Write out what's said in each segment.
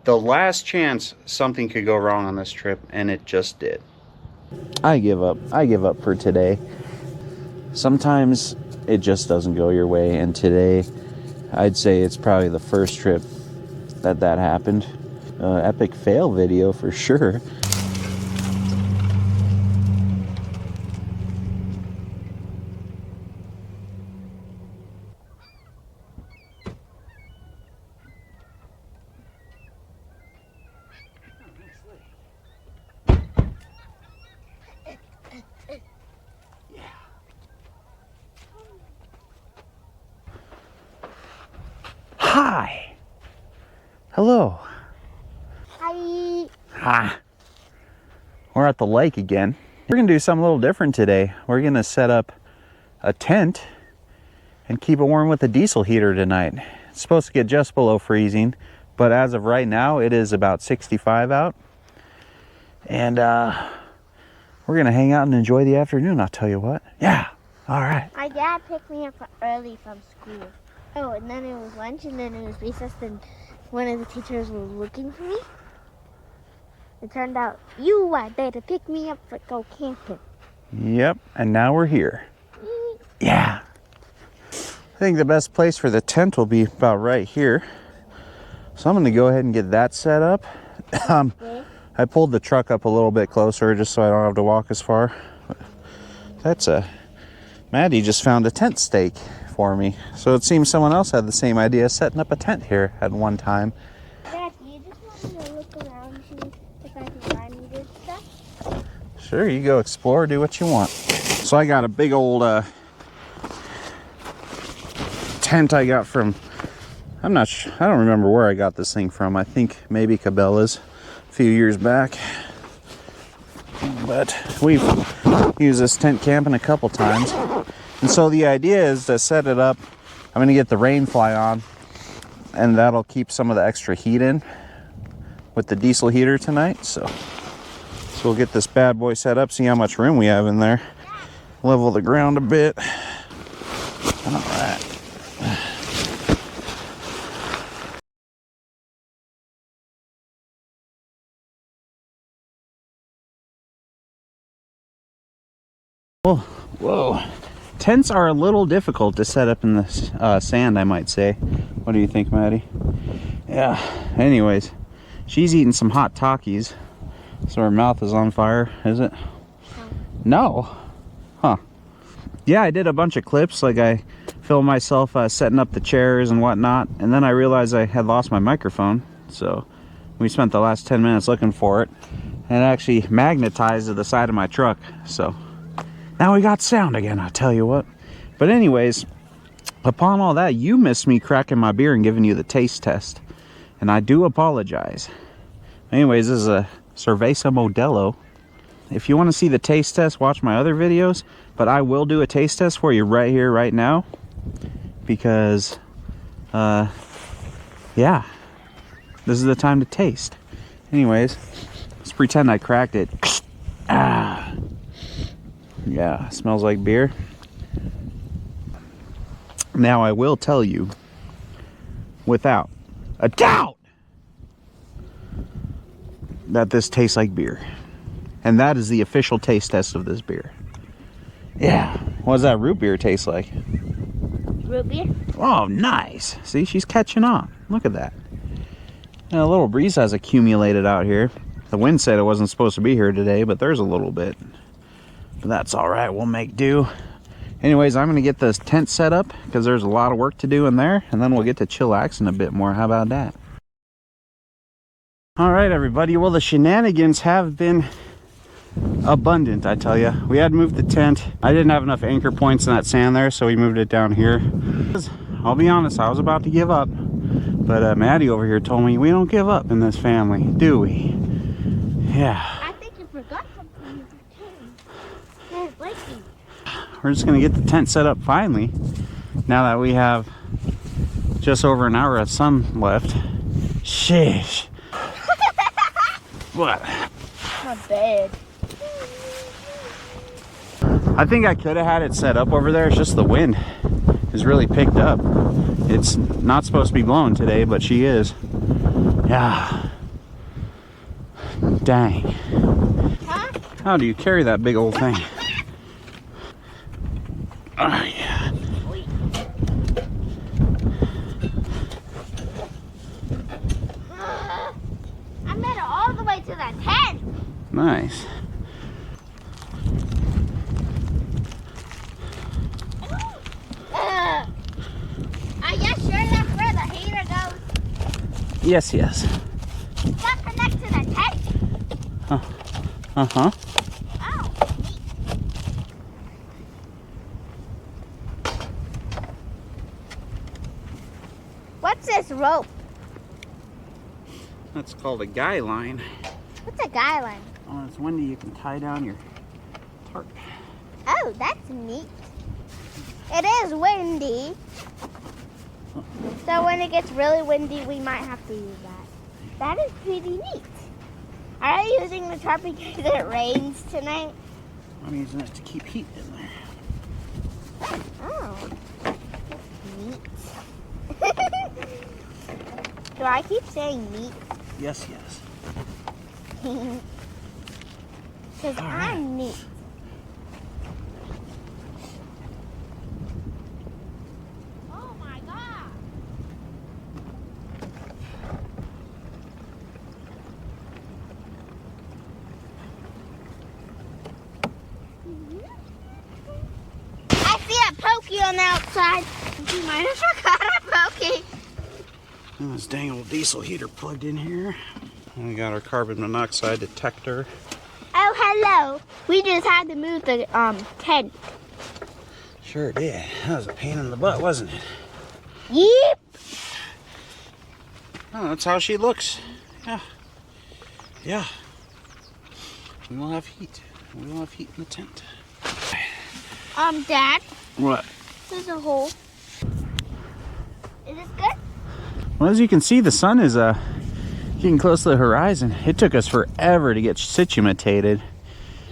the last chance something could go wrong on this trip, and it just did. I give up. I give up for today. Sometimes it just doesn't go your way, and today I'd say it's probably the first trip that happened. Epic fail video for sure. Hi. Hello. Hi. Hi. We're at the lake again. We're gonna do something a little different today. We're gonna set up a tent and keep it warm with a diesel heater tonight. It's supposed to get just below freezing, but as of right now, it is about 65 out. And we're gonna hang out and enjoy the afternoon, I'll tell you what. Yeah, all right. My dad picked me up early from school. Oh, and then it was lunch, and then it was recess, and one of the teachers was looking for me. It turned out you are there to pick me up for go camping. Yep, and now we're here. Yeah. I think the best place for the tent will be about right here. So I'm gonna go ahead and get that set up. I pulled the truck up a little bit closer just so I don't have to walk as far. That's Maddie just found a tent stake for me. So it seems someone else had the same idea setting up a tent here at one time. Dad, you just want me to look around and see if I can find any good stuff? Sure, you go explore, do what you want. So I got a big old tent I got from, I'm not sure, I don't remember where I got this thing from. I think maybe Cabela's a few years back. But we've used this tent camping a couple times. And so the idea is to set it up. I'm going to get the rain fly on, and that'll keep some of the extra heat in with the diesel heater tonight. So we'll get this bad boy set up, see how much room we have in there. Level the ground a bit. All right. Whoa. Tents are a little difficult to set up in the sand, I might say. What do you think, Maddie? Yeah. Anyways, she's eating some hot Takis, so her mouth is on fire, is it? No. Huh. Yeah, I did a bunch of clips. Like I filmed myself setting up the chairs and whatnot, and then I realized I had lost my microphone. So we spent the last 10 minutes looking for it, and it actually magnetized to the side of my truck. So now we got sound again, I'll tell you what. But anyways, upon all that, you missed me cracking my beer and giving you the taste test. And I do apologize. Anyways, this is a Cerveza Modelo. If you want to see the taste test, watch my other videos. But I will do a taste test for you right here, right now. Because, yeah, this is the time to taste. Anyways, let's pretend I cracked it. Ah. Yeah, smells like beer. Now I will tell you, without a doubt, that this tastes like beer. And that is the official taste test of this beer. Yeah. What does that root beer taste like? Root beer? Oh, nice. See, she's catching on. Look at that. And a little breeze has accumulated out here. The wind said it wasn't supposed to be here today, but there's a little bit. But that's all right, we'll make do. Anyways, I'm gonna get this tent set up because there's a lot of work to do in there, and then we'll get to chillaxing a bit more. How about that? All right, everybody. Well, the shenanigans have been abundant, I tell you. We had moved the tent. I didn't have enough anchor points in that sand there, so we moved it down here. I'll be honest, I was about to give up, but Maddie over here told me we don't give up in this family, do we? Yeah. I think you forgot something. We're just gonna get the tent set up finally, now that we have just over an hour of sun left. Sheesh. What? Not bad. I think I could have had it set up over there. It's just the wind is really picked up. It's not supposed to be blowing today, but she is. Yeah. Dang. Huh? How do you carry that big old thing? Oh, yeah. I made it all the way to the tent. Nice. Yes, sure that's where the heater goes. Yes, yes. Got connect to the tent. Uh-huh. Oh, neat. What's this rope? That's called a guy line. What's a guy line? Oh, it's windy. You can tie down your tarp. Oh, that's neat. It is windy. So when it gets really windy, we might have to use that. That is pretty neat. Are you using the tarp in case it rains tonight? I'm using it to keep heat in there. Oh, neat. Do I keep saying neat? Yes, yes. Because All right. I'm neat. Oh my God. I see a pokey on the outside. You might have forgot a pokey. And this dang old diesel heater plugged in here. And we got our carbon monoxide detector. Oh, hello. We just had to move the tent. Sure did. That was a pain in the butt, wasn't it? Yep. Oh, that's how she looks. Yeah. Yeah. We will have heat. We will have heat in the tent. Dad, What? there's a hole. Is this good? Well, as you can see, the sun is getting close to the horizon. It took us forever to get situated.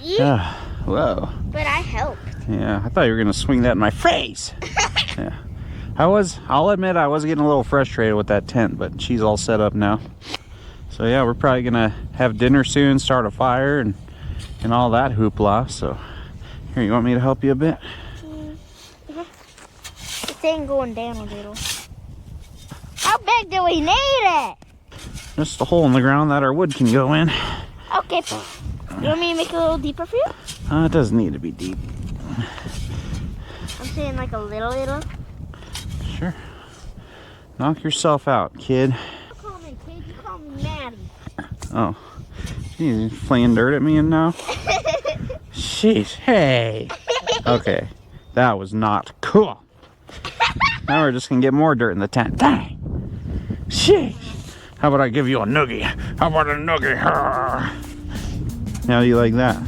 Yep. Whoa. But I helped. Yeah, I thought you were gonna swing that in my face. Yeah. I'll admit I was getting a little frustrated with that tent, but she's all set up now. So yeah, we're probably gonna have dinner soon, start a fire and all that hoopla. So here, you want me to help you a bit? This ain't going down a little. How big do we need it? Just a hole in the ground that our wood can go in. Okay. You want me to make it a little deeper for you? It doesn't need to be deep. I'm saying like a little. Sure. Knock yourself out, kid. You call me kid, you call me Maddie. Oh. Geez, you flinging dirt at me and now? Jeez. Hey. Okay. That was not cool. Now we're just gonna get more dirt in the tent. Dang. Jeez. How about I give you a noogie? How about a noogie? How do you like that?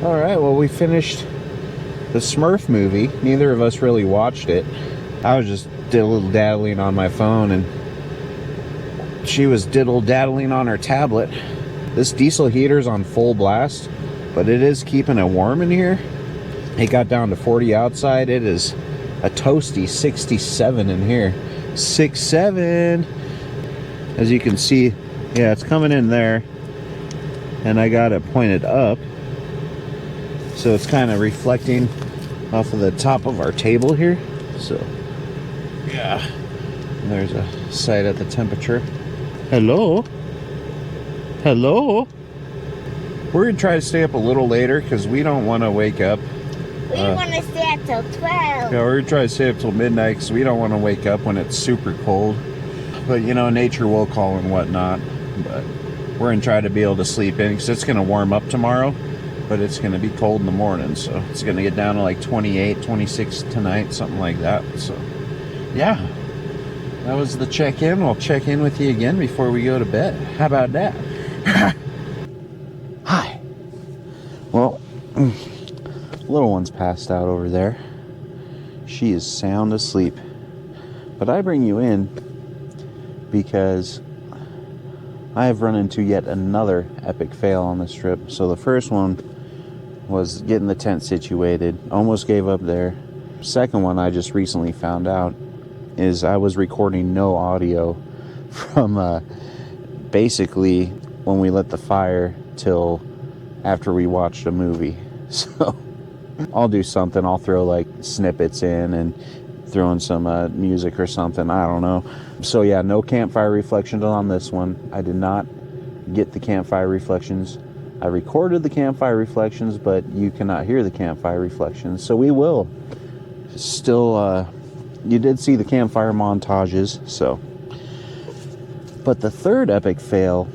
All right, well, we finished the Smurf movie. Neither of us really watched it. I was just diddle-daddling on my phone, and she was diddle-daddling on her tablet. This diesel heater's on full blast, but it is keeping it warm in here. It got down to 40 outside. It is a toasty 67 in here. 67. As you can see, yeah, it's coming in there, and I got it pointed up, so it's kind of reflecting off of the top of our table here. So yeah, and there's a sight at the temperature. Hello, we're gonna try to stay up a little later because we don't want to wake up. We want to stay up till 12. Yeah, we're gonna try to stay up till midnight because we don't want to wake up when it's super cold. But you know, nature will call and whatnot. But we're gonna try to be able to sleep in because it's gonna warm up tomorrow, but it's gonna be cold in the morning, so it's gonna get down to like 28, 26 tonight, something like that. So yeah, that was the check-in. I'll check in with you again before we go to bed. How about that? Hi. Well, little one's passed out over there. She is sound asleep. But I bring you in because I have run into yet another epic fail on this trip. So the first one was getting the tent situated. Almost gave up there. Second one I just recently found out is I was recording no audio from basically when we lit the fire till after we watched a movie. So I'll do something. I'll throw like snippets in and throw in some music or something. I don't know. So yeah, no campfire reflections on this one. I did not get the campfire reflections. I recorded the campfire reflections, but you cannot hear the campfire reflections. So we will still, you did see the campfire montages, so. But the third epic fail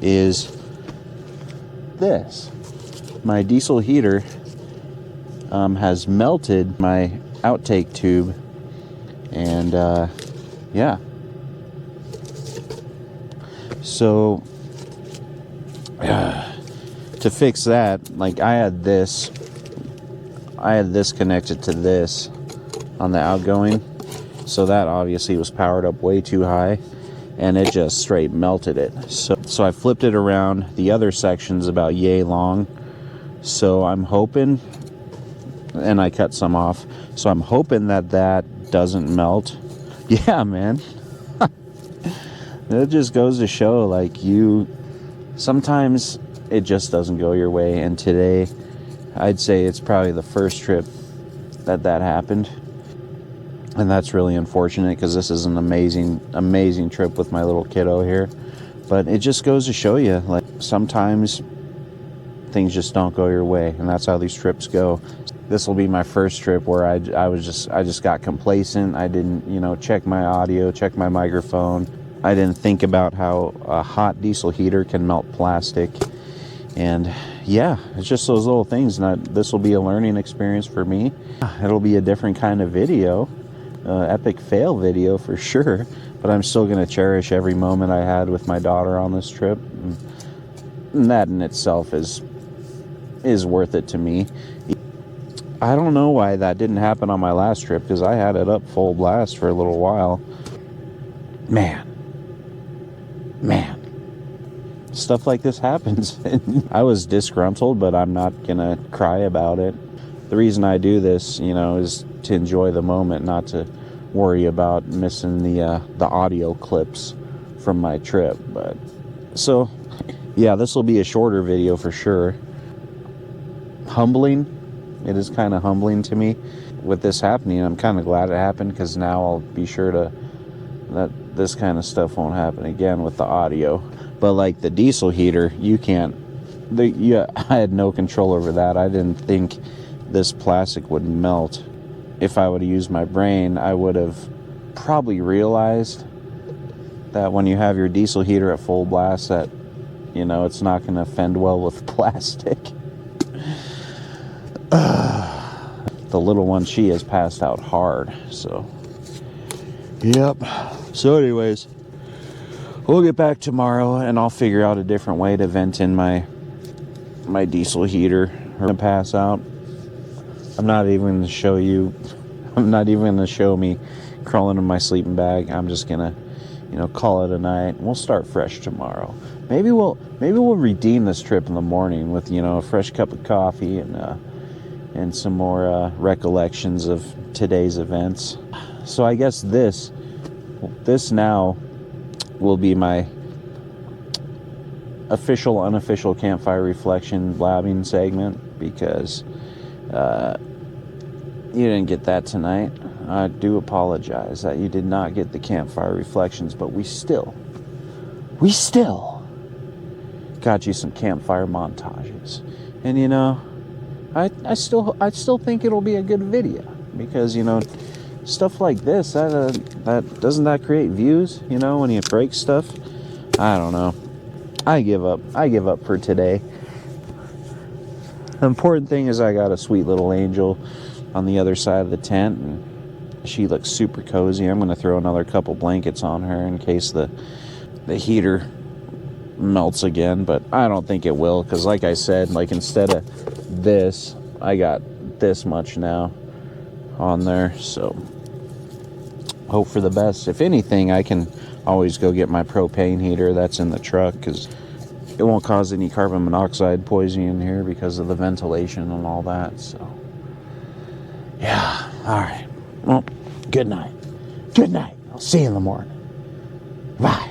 is this. My diesel heater has melted my outtake tube, and yeah, so to fix that, like I had this connected to this on the outgoing, so that obviously was powered up way too high, and it just straight melted it. So I flipped it around. The other section's about yay long, so I'm hoping, and I cut some off, so I'm hoping that doesn't melt. Yeah, man. It just goes to show, like, sometimes it just doesn't go your way, and today I'd say it's probably the first trip that happened, and that's really unfortunate because this is an amazing trip with my little kiddo here. But it just goes to show you, like, sometimes things just don't go your way, and that's how these trips go. This will be my first trip where I just got complacent. I didn't, check my audio, check my microphone. I didn't think about how a hot diesel heater can melt plastic. And yeah, it's just those little things. This will be a learning experience for me. It'll be a different kind of video, epic fail video for sure. But I'm still going to cherish every moment I had with my daughter on this trip. And that in itself is worth it to me. I don't know why that didn't happen on my last trip, because I had it up full blast for a little while. Man, stuff like this happens. I was disgruntled, but I'm not gonna cry about it. The reason I do this, is to enjoy the moment, not to worry about missing the audio clips from my trip. But so yeah, this will be a shorter video for sure. Humbling. It is kind of humbling to me with this happening. I'm kind of glad it happened, because now I'll be sure that this kind of stuff won't happen again with the audio. But like the diesel heater, I had no control over that. I didn't think this plastic would melt. If I would have used my brain, I would have probably realized that when you have your diesel heater at full blast, that it's not going to fend well with plastic. The little one, she has passed out hard, so yep. So anyways, we'll get back tomorrow, and I'll figure out a different way to vent in my my diesel heater are gonna pass out. I'm not even gonna show you. I'm not even gonna show me crawling in my sleeping bag. I'm just gonna, call it a night. We'll start fresh tomorrow. Maybe we'll redeem this trip in the morning with a fresh cup of coffee and some more recollections of today's events. So I guess this now will be my official, unofficial campfire reflection blabbing segment, because you didn't get that tonight. I do apologize that you did not get the campfire reflections, but we still got you some campfire montages. And I still think it'll be a good video, because stuff like this, that doesn't that create views, when you break stuff. I don't know. I give up for today. The important thing is I got a sweet little angel on the other side of the tent, and she looks super cozy. I'm going to throw another couple blankets on her in case the heater melts again, but I don't think it will, because like I said, instead of this, I got this much now on there, so hope for the best. If anything, I can always go get my propane heater that's in the truck, because it won't cause any carbon monoxide poisoning in here because of the ventilation and all that. So yeah, all right, well, good night. I'll see you in the morning. Bye.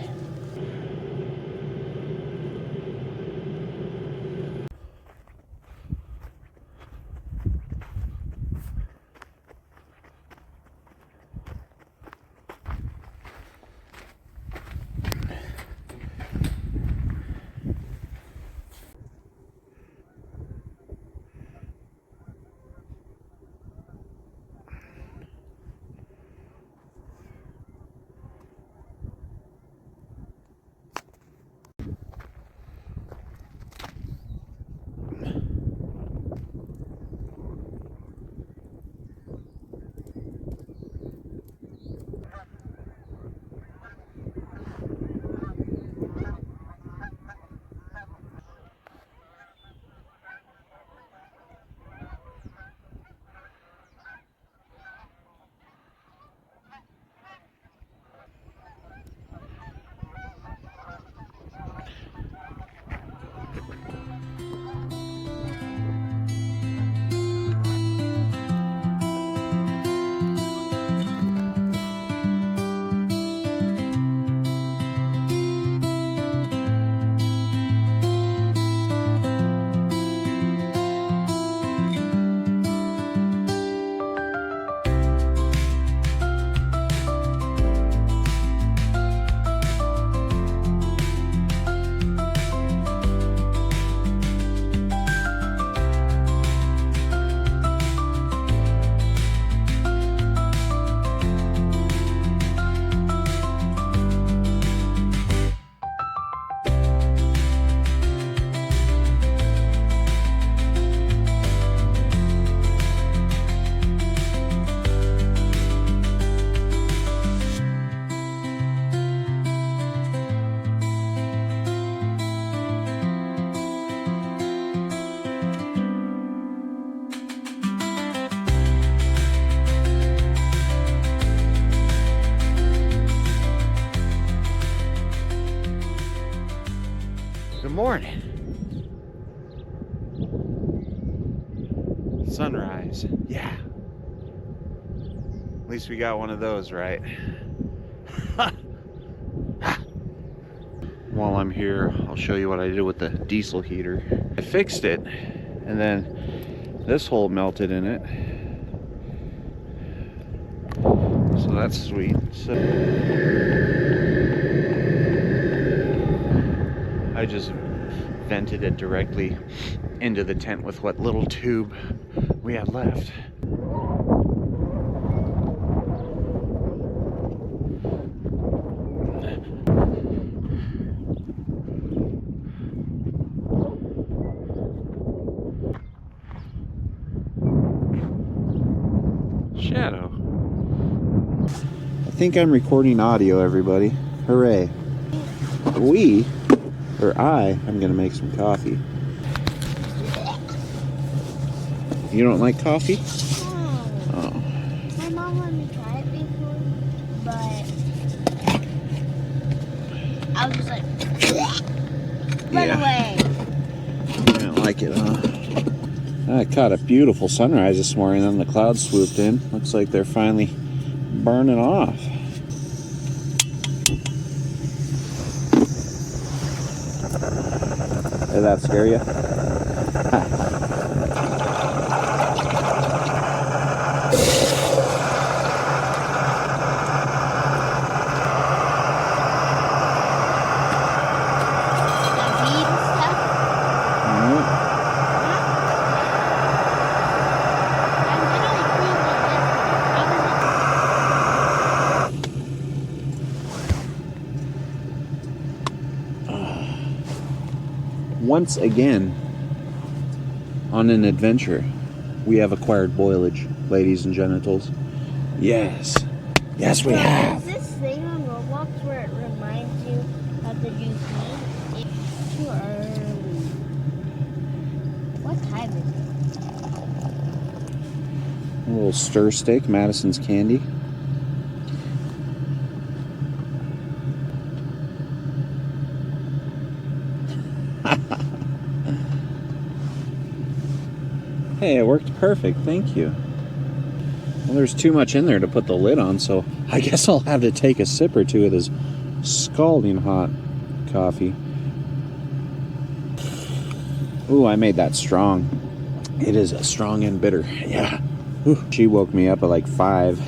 Good morning. Sunrise. Yeah. At least we got one of those right. While I'm here, I'll show you what I did with the diesel heater. I fixed it, and then this hole melted in it. So that's sweet. So I just vented it directly into the tent with what little tube we had left. Shadow. I think I'm recording audio, everybody. Hooray. I'm gonna make some coffee. You don't like coffee? Oh. Oh. My mom let me try it before, but I was just like, run away. You don't like it, huh? I caught a beautiful sunrise this morning, then the clouds swooped in. Looks like they're finally burning off. Did that scare you? Once again, on an adventure, we have acquired boilage, ladies and genitals. Yes. Yes, we have. Is this thing on Roblox where it reminds you of the new feed? It's too early. What time is it? A little stir steak, Madison's candy. Hey, it worked perfect, thank you. Well, there's too much in there to put the lid on, so I guess I'll have to take a sip or two of this scalding hot coffee. Ooh, I made that strong. It is a strong and bitter, yeah. Ooh. She woke me up at like 5.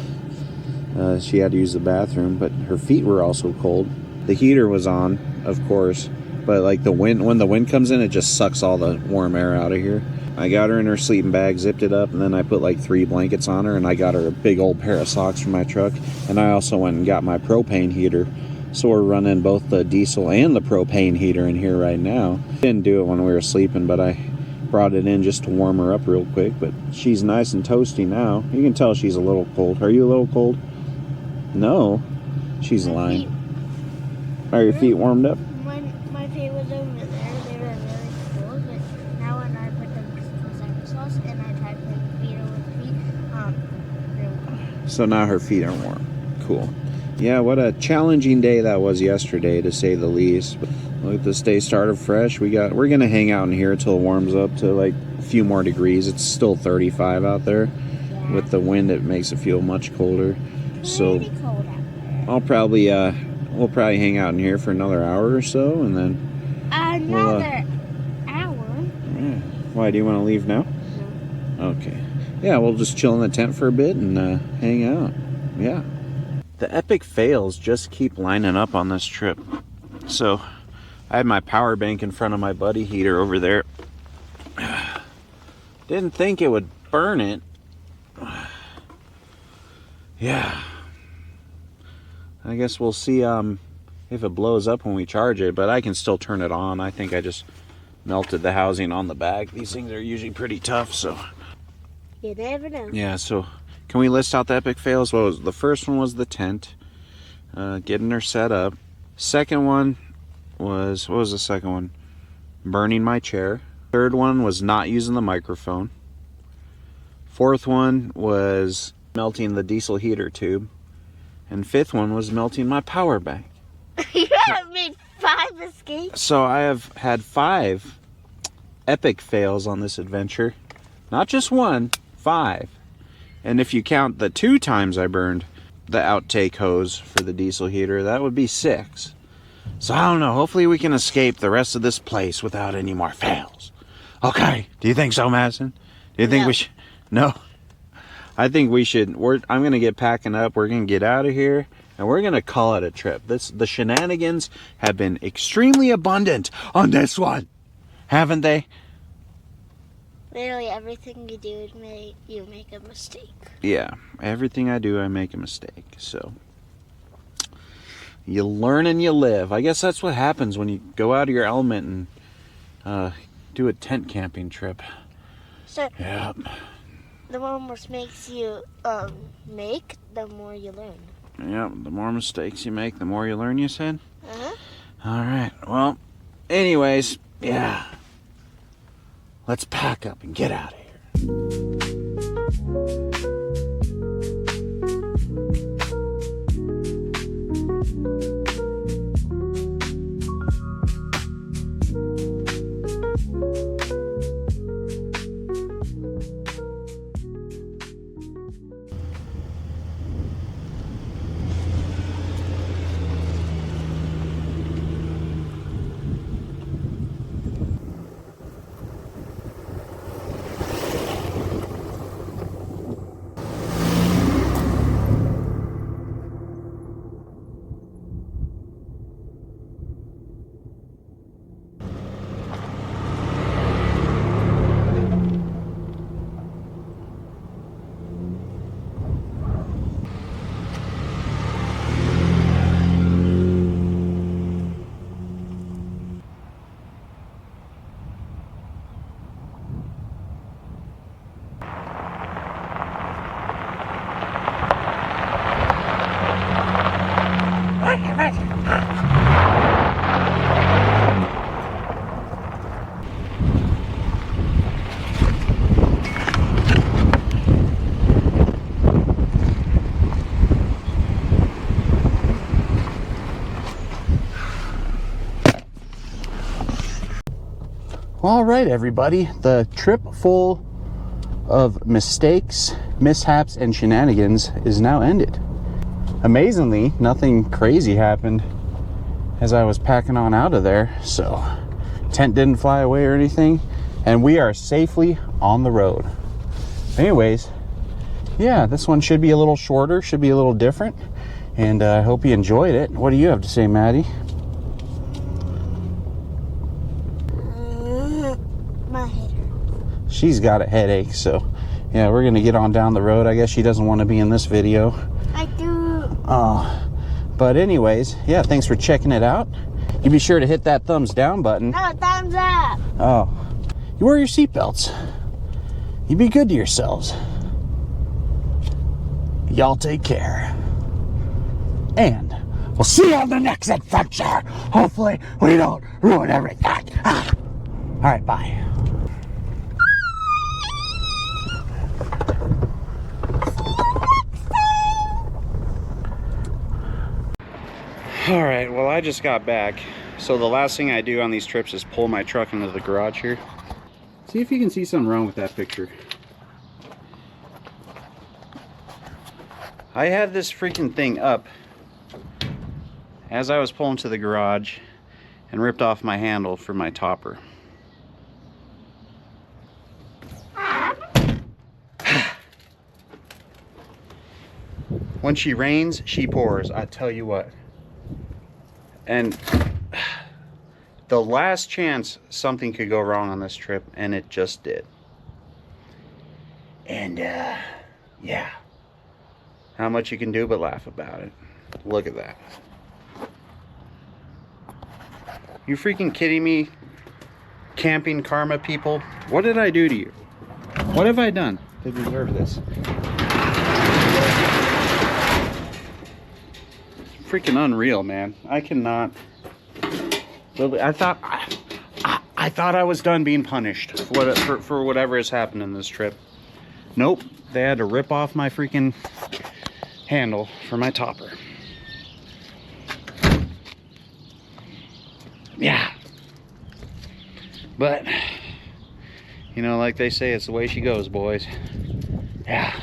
She had to use the bathroom, but her feet were also cold. The heater was on, of course, but like the wind, when the wind comes in, it just sucks all the warm air out of here. I got her in her sleeping bag, zipped it up, and then I put like 3 blankets on her, and I got her a big old pair of socks from my truck. And I also went and got my propane heater. So we're running both the diesel and the propane heater in here right now. Didn't do it when we were sleeping, but I brought it in just to warm her up real quick. But she's nice and toasty now. You can tell she's a little cold. Are you a little cold? No. She's lying. Are your feet warmed up? My feet was over there. They were really cold, but now when I put them in sauce and I tried putting feet over feet, they're warm. So now her feet are warm. Cool. Yeah, what a challenging day that was yesterday, to say the least. But look, this day started fresh. We're gonna hang out in here until it warms up to like a few more degrees. It's still 35 out there. Yeah. With the wind, it makes it feel much colder. So Pretty cold out there. we'll probably hang out in here for another hour or so, and then Another hour? yeah. Why, do you want to leave now? No. Okay. Yeah, we'll just chill in the tent for a bit and hang out. Yeah. The epic fails just keep lining up on this trip. So I had my power bank in front of my buddy heater over there. Didn't think it would burn it. Yeah. I guess we'll see if it blows up when we charge it, but I can still turn it on. I think I just melted the housing on the back. These things are usually pretty tough, so. You never know. Yeah, so can we list out the epic fails? Well, the first one was the tent, getting her set up. Second one was, what was the second one? Burning my chair. Third one was not using the microphone. Fourth one was melting the diesel heater tube. And fifth one was melting my power bank. You have made 5 escapes. So I have had 5 epic fails on this adventure. Not just 1, 5. And if you count the 2 times I burned the outtake hose for the diesel heater, that would be 6. So I don't know. Hopefully we can escape the rest of this place without any more fails. Okay. Do you think so, Madison? Do you think we should? No. I think we should. I'm going to get packing up. We're going to get out of here. And we're going to call it a trip. The shenanigans have been extremely abundant on this one. Haven't they? Literally everything you do, you make a mistake. Yeah. Everything I do, I make a mistake. So you learn and you live. I guess that's what happens when you go out of your element and do a tent camping trip. So Yeah. the more mistakes you make, the more you learn. Yeah, the more mistakes you make, the more you learn, you said? Uh-huh. All right. Well, anyways, yeah. Let's pack up and get out of here. All right, everybody. The trip full of mistakes, mishaps, and shenanigans is now ended. Amazingly, nothing crazy happened as I was packing on out of there. So, tent didn't fly away or anything. And we are safely on the road. Anyways, yeah, this one should be a little shorter, should be a little different. And I hope you enjoyed it. What do you have to say, Maddie? My head hurts. She's got a headache, so yeah, we're gonna get on down the road. I guess she doesn't want to be in this video. I do. But anyways, yeah, thanks for checking it out. You be sure to hit that thumbs down button. No, thumbs up. Oh, you wear your seatbelts. You be good to yourselves. Y'all take care. And we'll see you on the next adventure. Hopefully we don't ruin everything. All right, bye. All right, well, I just got back. So the last thing I do on these trips is pull my truck into the garage here. See if you can see something wrong with that picture. I had this freaking thing up as I was pulling to the garage and ripped off my handle for my topper. When she rains, she pours, I tell you what. And the last chance something could go wrong on this trip, and it just did. And yeah, not much you can do but laugh about it. Look at that. You freaking kidding me, camping karma people? What did I do to you? What have I done to deserve this? Freaking unreal, man. I cannot. I thought I was done being punished for whatever has happened in this trip. Nope, they had to rip off my freaking handle for my topper. Yeah. But, you know, like they say, it's the way she goes, boys. Yeah.